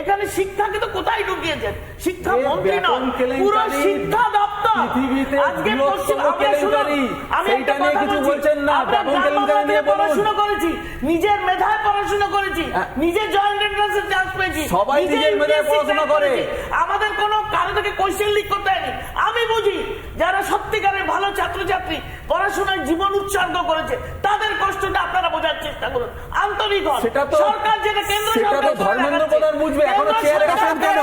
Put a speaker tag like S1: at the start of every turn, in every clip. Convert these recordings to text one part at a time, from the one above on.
S1: এখানে শিক্ষাকে তো কোথায় ঢুকিয়েছেন? শিক্ষা মন্ত্রী নয়, পুরো শিক্ষা দপ্তর। আজকে আমি একটা কথা বলছি, আমরা পড়াশোনা করেছি, নিজের মেধায় পড়াশোনা করেছি, নিজের জয়েন্ট এন্ট্রান্সে চান্স পেয়েছি,
S2: সবাই নিজের মেধায় পড়াশোনা করে।
S1: আমাদের কোনো কারো থেকে কোয়েশ্চেন লিক করতে হয়নি। আমি বুঝি যারা সত্যিকারের ভালো ছাত্রছাত্রী পড়াশোনায় জীবন উৎসর্গ করেছে তাদের কষ্টটা আপনারা বোঝার চেষ্টা করুন, আন্তরিক হন। সরকার যেটা কেন্দ্র সরকার
S2: ধর্মেন্দ্র প্রধান বুঝবে, এখনো চেয়ারে আছেন কেন?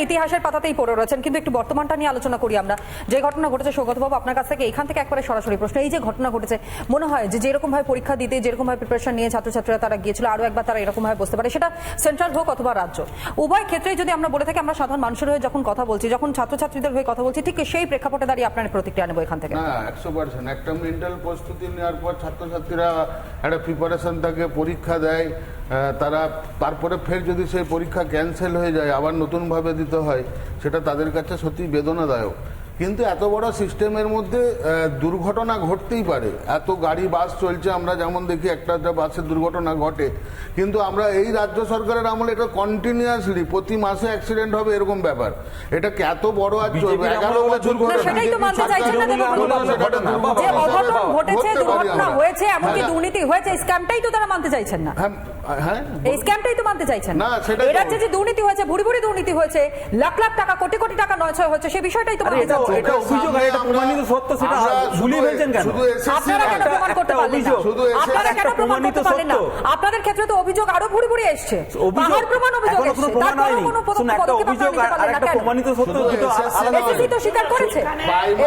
S3: ইতিহাসের পাতাতেই পড়ে রয়েছেন। কিন্তু একটু বর্তমানটা নিয়ে আলোচনা করি আমরা। যে ঘটনা ঘটেছে, সৌগতবাবু আপনার কাছ থেকে এখান থেকে একবারে সরাসরি প্রশ্ন, এই যে ঘটনা ঘটেছে, মনে হয় যে যেরকম ভাবে পরীক্ষা দিতে, যেরকম ভাবে প্রিপারেশন নিয়ে ছাত্রছাত্রীরা তারা গিয়েছিল, আরো একবার তারা এরকম ভাবে বসতে পারে, সেটা সেন্ট্রাল হোক অথবা রাজ্য, উভয় ক্ষেত্রেই যদি আমরা বলে থাকি, আমরা সাধারণ মানুষের হয়ে যখন কথা বলছি, যখন ছাত্রছাত্রীদের হয়ে কথা বলছি, ঠিক সেই প্রেক্ষাপটে দাঁড়িয়ে আপনার প্রতিক্রিয়া নেব এখান থেকে।
S4: না, 100% একটা মেন্টাল প্রস্তুতি নেওয়ার পর ছাত্রছাত্রীরা একটা প্রিপারেশন থাকে, পরীক্ষা দেয়, তারা তারপরে ফের যদি সেই পরীক্ষা ক্যান্সেল হয়ে যায়, আবার নতুনভাবে দিতে হয়, সেটা তাদের কাছে সত্যি বেদনাদায়ক। কিন্তু এত বড় সিস্টেমের মধ্যে দুর্ঘটনা ঘটতেই পারে। এত গাড়ি বাস চলছে, আমরা যেমন দেখি একটা বাসের দুর্ঘটনা ঘটে, কিন্তু আমরা এই রাজ্য সরকারের আমলে এটা কন্টিনিউয়াসলি প্রতি মাসে অ্যাক্সিডেন্ট হবে এরকম ব্যাপার। এটা এত বড় আজ চলবে 11 বছর
S3: দুর্নীতি হয়েছে, স্ক্যামটাই তো তারা মানতে চাইছেন না। হ্যাঁ, এই স্ক্যামটাই তো মানতে চাইছেন না। এই রাজ্যে যে দুর্নীতি হয়েছে, ভুরি ভুরি দুর্নীতি হয়েছে, লাখ লাখ টাকা, কোটি কোটি টাকা নয়ছয় হচ্ছে, সেই বিষয়টাই তো মানতে চাচ্ছেন।
S2: এটা অভিযোগ, এটা প্রমাণিত সত্য, সেটা ভুলিয়ে ফেলছেন কেন?
S3: আপনারা কেন প্রমাণ করতে পারলেন না? আপনারা কেন প্রমাণ করতে পারলেন না? আপনাদের ক্ষেত্রে তো অভিযোগ আরো ভুরি ভুরি এসছে, পাহাড় প্রমাণ অভিযোগ এসছে, তারপরেও কোনো পদক্ষেপ আপনারা নিতে পারলেন না কেন?
S2: প্রমাণিত সত্য দুটো আলাদা।
S3: এসএসসি তো স্বীকার করেছে,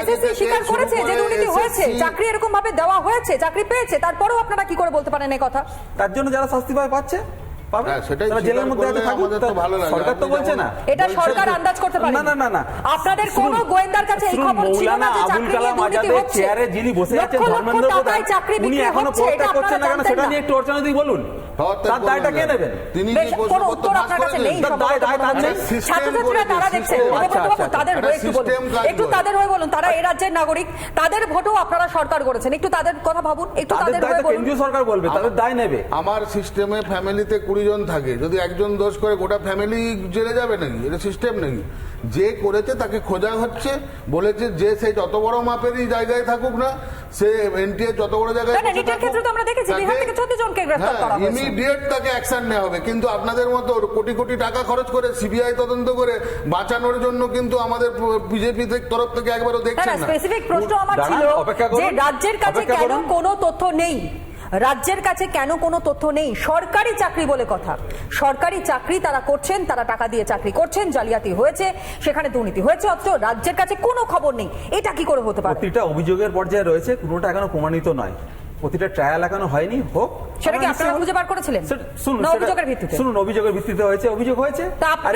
S3: এসএসসি স্বীকার করেছে যে দুর্নীতি হয়েছে, চাকরি এরকম ভাবে দেওয়া হয়েছে, চাকরি পেয়েছে, তারপরেও আপনারা কি করে বলতে পারেন এই কথা?
S2: তার জন্য যারা শাস্তি পাচ্ছে জেলের মধ্যে সরকার তো বলছে না,
S3: এটা সরকার আন্দাজ করতে পারে না। না না, আপনাদের কোন গোয়েন্দার কাছে এই খবর ছিল না যে চাকরি নিয়ে দুর্নীতি হচ্ছে?
S2: চেয়ারে যিনি বসে আছেন ধর্মেন্দ্র প্রধান, উনি এখনো পদত্যাগ করছেন না কেন সেটা নিয়ে একটু অর্চনাদি বলুন। তার দায়টা কে নেবেন?
S4: তিনি
S3: কোন উত্তর আপনার কাছে নেই। ছাত্রছাত্রীরা তারা দেখছেন, তাদের হয়ে একটু বলুন, একটু তাদের হয়ে বলুন, তারা এই রাজ্যের নাগরিক, তাদের ভোটও আপনারা সরকার করেছেন, একটু তাদের কথা ভাবুন, একটু তাদের হয়ে বলুন।
S2: কেন্দ্রীয় সরকার বলবে, তাদের দায় নেবে।
S4: আমার সিস্টেমে ফ্যামিলিতে 20 জন থাকে, যদি একজন দোষ করে গোটা ফ্যামিলি জেলে যাবে নাকি? এটা সিস্টেম নাকি? যে করেছে তাকে খোঁজা হচ্ছে, বলেছে যে সে যত বড় মাপেরই জায়গায় থাকুক না, সে এনটিএ যত বড় জায়গায় ইমিডিয়েট তাকে অ্যাকশন নেওয়া হবে। কিন্তু আপনাদের মতো কোটি কোটি টাকা খরচ করে সিবিআই তদন্ত করে বাঁচানোর জন্য কিন্তু আমাদের বিজেপি তরফ থেকে একবারও দেখছেন না।
S3: স্পেসিফিক প্রশ্ন আমার ছিল যে রাজ্যের কাছে কেন কোনো তথ্য নেই, রাজ্যের কাছে কেন কোনো তথ্য নেই? সরকারি চাকরি বলে কথা, সরকারি চাকরি তারা করছেন, তারা টাকা দিয়ে চাকরি করছেন, জালিয়াতি হয়েছে, সেখানে দুর্নীতি হয়েছে, অথচ রাজ্যের কাছে কোনো খবর নেই। এটা কি করে হতে পারে?
S2: প্রতিটা অভিযোগের পর্যায়ে রয়েছে, কোনোটা এখনো প্রমাণিত নয়, প্রতিটা ট্রায়াল এখনো হয়নি। হোক,
S3: সেটা কি আপনারা খুঁজে বার করেছিলেন?
S2: শুনুন, অভিযোগের ভিত্তিতে, শুনুন, অভিযোগের ভিত্তিতে হয়েছে, অভিযোগ হয়েছে।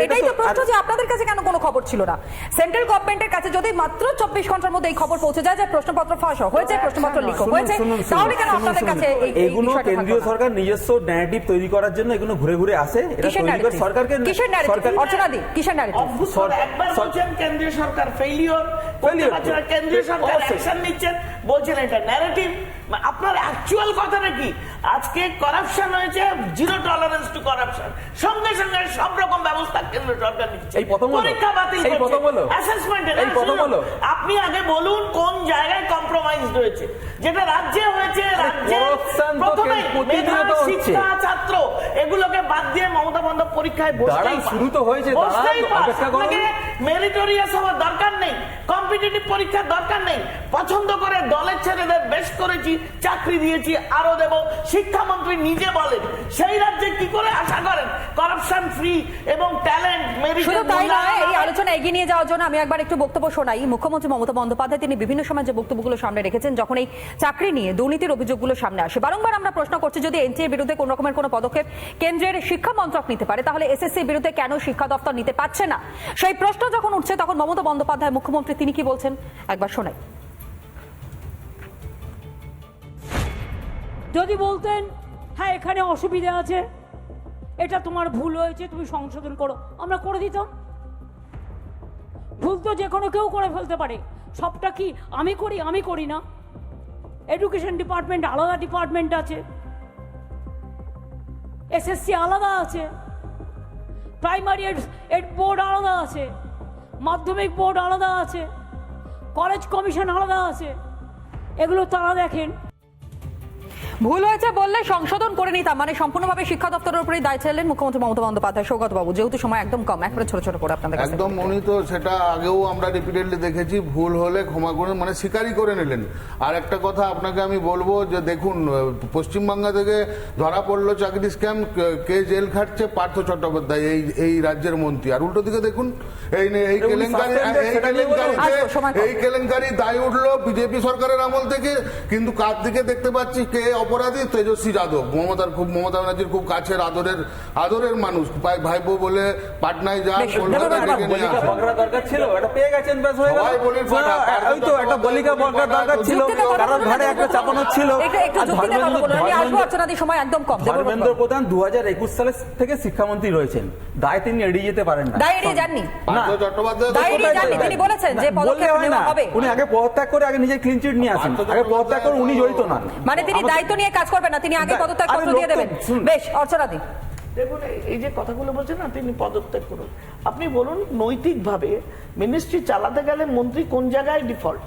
S3: এটাই তো প্রশ্ন যে আপনাদের কাছে কেন কোনো খবর ছিল না? সেন্ট্রাল গভর্নমেন্টের কাছে যদি মাত্র 24 ঘন্টার মধ্যে এই খবর পৌঁছে যায় যে প্রশ্নপত্র ফাঁস হয়েছে, প্রশ্নপত্র লিক হয়েছে, তাহলে কেন আপনাদের কাছে
S2: এগুলো কেন্দ্রীয় সরকার নিজস্ব ন্যারেটিভ তৈরি করার জন্য এগুলো ঘুরে ঘুরে আসে। এটা তৈরি করে সরকারকে,
S3: কিসের ন্যারেটিভ? অর্চনা দি, কিসের ন্যারেটিভ?
S1: একবার বলছেন কেন্দ্রীয় সরকার ফেলিওর, কেন্দ্রীয় সরকার অ্যাকশন নিচ্ছেন, বলছেন এটা ন্যারেটিভ। আপনার অ্যাকচুয়াল কথাটা কি? আজকে করাপশন হয়েছে, জিরো টলারেন্স টু করাপশন, সঙ্গে সঙ্গে সব রকম ব্যবস্থা কেন্দ্র সরকার নিচ্ছে।
S2: এই প্রথম
S1: পরীক্ষা বাতিল করছে, অ্যাসেসমেন্ট। আপনি আগে বলুন কোন জায়গায় কম্প্রোমাইজ হয়েছে? যেটা রাজ্যে হয়েছে, রাজ্যে প্রথমে শিক্ষা, ছাত্র এগুলোকে বাদ দিয়ে মমতা বন্দ্যোপাধ্যায় পরীক্ষায় বসতেই
S2: শুরু তো হয়েছে,
S1: মেরিটোরিয়াস হওয়ার দরকার নেই, কম্পিটিটিভ পরীক্ষার দরকার নেই, পছন্দ করে দলের ছেলেদের বেশ করেছি, চাকরি দিয়েছি, আরো দেব। শিক্ষামন্ত্রী নিজে বলেন, সেই রাজ্যে কি করে আশা করেন করাপশন ফ্রি এবং ট্যালেন্ট মেরিট?
S3: শুধু তাই নয়, এই আলোচনা এগিয়ে নিয়ে যাওয়ার জন্য আমি একবার একটু বক্তব্য শোনাই। মুখ্যমন্ত্রী মমতা বন্দ্যোপাধ্যায় তিনি বিভিন্ন সময় যে বক্তব্যগুলো সামনে রেখেছেন, যখন এই চাকরি নিয়ে দুর্নীতির অভিযোগগুলো সামনে আসে, বারংবার আমরা প্রশ্ন করছি যদি এনটিএর বিরুদ্ধে কোন রকমের কোনো পদক্ষেপ কেন্দ্রের শিক্ষা মন্ত্রক নিতে পারে, তাহলে এসএসসির বিরুদ্ধে কেন শিক্ষা দপ্তর নিতে পারছে না? সেই প্রশ্ন যখন উঠছে, তখন মমতা বন্দ্যোপাধ্যায় মুখ্যমন্ত্রী তিনি কি বলছেন একবার শোনাই।
S5: যদি বলতেন হ্যাঁ এখানে অসুবিধা আছে, এটা তোমার ভুল হয়েছে, তুমি সংশোধন করো, আমরা করে দিতাম। ভুল তো যে কোনো কেউ করে ফেলতে পারে, সবটা কি আমি করি না? এডুকেশন ডিপার্টমেন্ট আলাদা ডিপার্টমেন্ট আছে, এসএসসি আলাদা আছে, প্রাইমারি এড বোর্ড আলাদা আছে, মাধ্যমিক বোর্ড আলাদা আছে, কলেজ কমিশন আলাদা আছে, এগুলো তারা দেখেন।
S3: ভুল হয়েছে বললে সংশোধন করে নিতাম, মানে সম্পূর্ণভাবে শিক্ষা দপ্তরের উপরেই দায় চাইলেন মুখ্যমন্ত্রী মমতা বন্দ্যোপাধ্যায়। সৌগত বাবু, যেহেতু সময় একদম কম, একবারে ছোট ছোট করে আপনাদের কাছে
S4: একদম উনি তো সেটা আগেও আমরা রিপিটেডলি দেখেছি, ভুল হলে ক্ষমা করে মানে স্বীকারই করে নিলেন। আর একটা কথা আপনাকে আমি বলবো যে দেখুন, পশ্চিমবাংলা থেকে ধরা পড়লো চাকরি স্ক্যাম, কে জেল খাটছে? পার্থ চট্টোপাধ্যায়, এই রাজ্যের মন্ত্রী। আর উল্টো দিকে দেখুন, এই কেলেঙ্কারি দায় উঠলো বিজেপি সরকারের আমল থেকে, কিন্তু কার দিকে দেখতে পাচ্ছি কে অপরাধী? তেজস্বী যাদব, মমতা ব্যানার্জির খুব কাছের আদরের মানুষ, ভাইপো বলে পাটনায় যান, কলকাতায় ডেকে নিয়ে আসেন।
S2: দরকার ছিল, এটা পেয়ে গেছেন, ব্যাস হয়ে গেল। ওই তো একটা বলিকা বর্গার দরকার ছিল, কারণ ঘাড়ে একটা চাপানো ছিল। ধর্মেন্দ্র প্রধান 2021 সালে থেকে শিক্ষামন্ত্রী রয়েছেন, দায় তিনি এড়িয়ে যেতে পারেন না।
S3: দায় এড়িয়ে যাননি,
S4: পার্থ চট্টোপাধ্যায়
S3: তিনি বলেছেন যে পদক্ষেপ নেওয়া হবে।
S2: উনি আগে পদত্যাগ করে আগে নিজে ক্লিন চিট নিয়ে আসেন, আগে পদত্যাগ করে উনি জড়িত না,
S3: মানে তিনি দায়িত্ব নিয়ে কাজ করবেন না, তিনি আগে পদত্যাগ পত্র দিয়ে দেবেন। বেশ, অর্চনাদি,
S1: দেখুন এই যে কথাগুলো বলছেন না, তিনি পদত্যাগ করুন। আপনি বলুন নৈতিকভাবে মিনিস্ট্রি চালাতে গেলে মন্ত্রী কোন জায়গায় ডিফল্ট?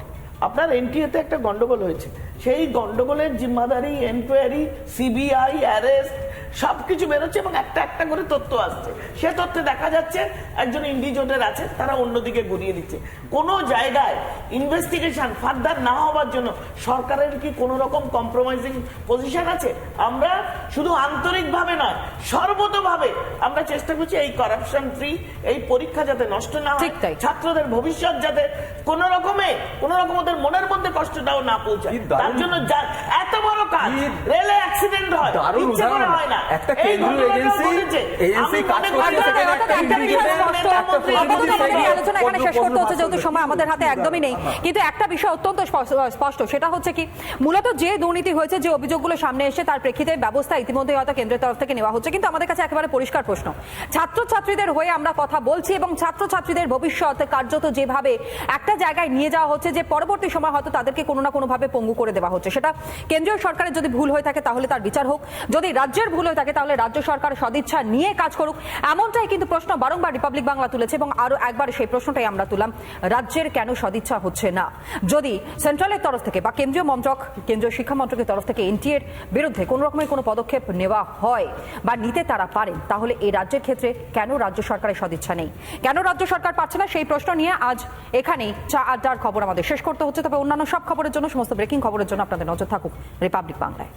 S1: আপনার এনটিএতে একটা গন্ডগোল হয়েছে, সেই গন্ডগোলের জিম্মাদারি, এনকোয়ারি, সিবিআই, অ্যারেস্ট সবকিছু বেরোচ্ছে এবং একটা একটা করে তথ্য আসছে। সে তথ্যে দেখা যাচ্ছে একজন ইন্ডিজোটের আছে, তারা অন্যদিকে ঘুরিয়ে দিচ্ছে। কোনো জায়গায় ইনভেস্টিগেশন ফার্দার না হওয়ার জন্য সরকারের কি কোনো রকম কম্প্রোমাইজিং পজিশন আছে? আমরা শুধু আন্তরিকভাবে নয়, সর্বতভাবে আমরা চেষ্টা করছি এই করাপশন ফ্রি, এই পরীক্ষা যাতে নষ্ট না হয়, ছাত্রদের ভবিষ্যৎ যাতে কোনো রকম ওদের মনের মধ্যে কষ্টটাও না পৌঁছায়। তার জন্য এত বড় কাজ, রেলে অ্যাক্সিডেন্ট হয়, ইচ্ছে করে হয় না।
S2: একটা কেন্দ্রীয় এজেন্সি কাজ করছে,
S3: আলোচনা এখানে শেষ করতে হচ্ছে যেহেতু সময় আমাদের হাতে একদমই নেই। কিন্তু একটা বিষয় অত্যন্ত স্পষ্ট, সেটা হচ্ছে কি, মূলত যে দুর্নীতি হয়েছে, যে অভিযোগগুলো সামনে এসে তার প্রেক্ষিতে ব্যবস্থা ইতিমধ্যে হয়তো কেন্দ্রের তরফ থেকে নেওয়া হচ্ছে, কিন্তু আমাদের কাছে একেবারে পরিষ্কার প্রশ্ন, ছাত্রছাত্রীদের হয়ে আমরা কথা বলছি এবং ছাত্রছাত্রীদের ভবিষ্যৎ কার্যত যেভাবে একটা জায়গায় নিয়ে যাওয়া হচ্ছে, যে পরবর্তী সময় হয়তো তাদেরকে কোনো না কোনো ভাবে পঙ্গু করে দেওয়া হচ্ছে, সেটা কেন্দ্রীয় সরকারের যদি ভুল হয়ে থাকে তাহলে তার বিচার হোক, যদি রাজ্যের ভুল হয়ে থাকে তাহলে রাজ্য সরকার সদিচ্ছা নিয়ে কাজ করুক। এমনটাই কিন্তু প্রশ্ন বারংবার রিপাবলিক বাংলা তুলেছে এবং আরো একবার সেই প্রশ্নটাই আমরা তুললাম, রাজ্যের কেন সদিচ্ছা হচ্ছে না? যদি সেন্ট্রালের তরফ থেকে বা কেন্দ্রীয় মন্ত্রক, কেন্দ্রীয় শিক্ষা মন্ত্রকের তরফ থেকে এনটিএর বিরুদ্ধে কোন রকমের কোনো পদক্ষেপ নেওয়া হয় বা নিতে তারা পারেন, তাহলে এই রাজ্যের ক্ষেত্রে কেন রাজ্য সরকারের সদিচ্ছা নেই, কেন রাজ্য সরকার পাচ্ছে না? সেই প্রশ্ন নিয়ে আজ এখানেই চা আড্ডার খবর আমাদের শেষ করতে হচ্ছে। তবে অন্যান্য সব খবরের জন্য, সমস্ত ব্রেকিং খবরের জন্য আপনাদের নজর থাকুক রিপাবলিক বাংলায়।